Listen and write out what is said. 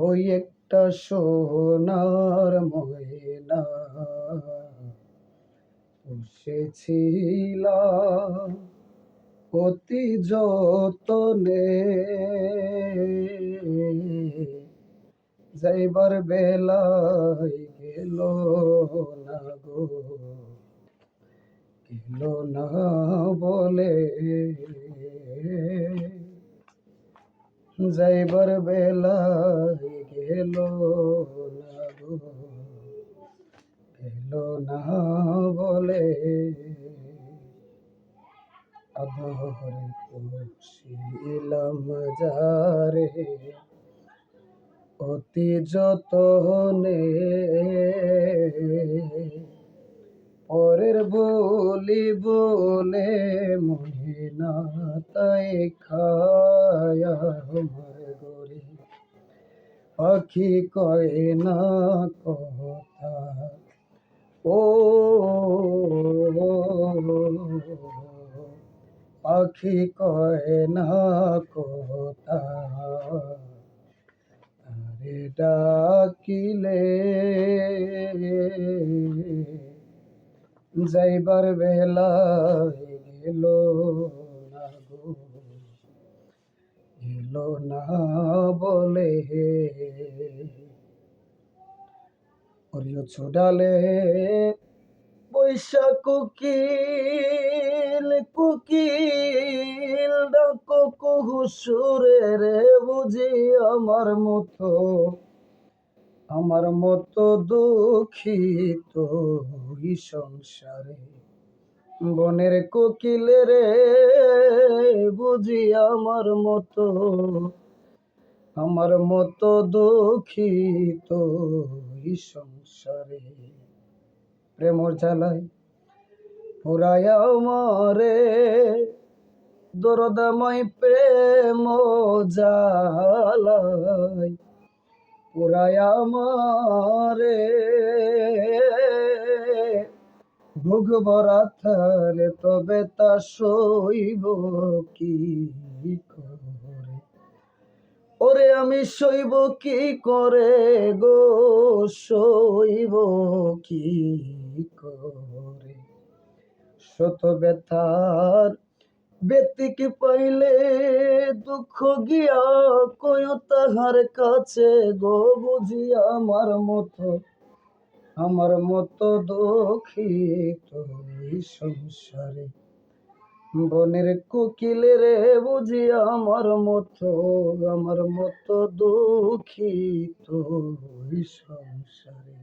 ওই একটা সোনার ময়না পুষেছিলাম অতি যতনে, যাইবার বেলায় গেল না গো, গেল না বলে, যাইবার বেলায় গেল না গো, গেল না বলে। আদরে পুষিলাম যারে অতি যতনে, পরের বলি বলে মহিনা তাই খায়া আমার গরি, পাখি কয় না কথা ও, পাখি কয় না কথা, তারে ডাকিলে যাইবার বেলায় গেল না গো, গেল না বলে। ওরিও ছোডালে বৈশাখ কোকিল কোকিল ডাকো কুহু সুরে রে, বুঝি আমার মতো দুঃখিত এই সংসারে। বনের কোকিল রে, বুঝি আমার মতো দুঃখিত এই সংসারে। প্রেমর জ্বালায় পুরায়া মরে, দরদাময় প্রেম জ্বালায় পুরায়া মরে, বুক ভরা থারে তবে তা সইব কি করে, ওরে আমি সইব কি করে গো, সইব কি করে। শত ব্যথার ব্যতিক পাইলে দুঃখ গিয়া কয় তাহার কাছে গো, বুঝি আমার মতো দুঃখিত এই সংসারে। বনের কোকিল রে, বুঝি আমার মতো দুঃখিত এই সংসারে।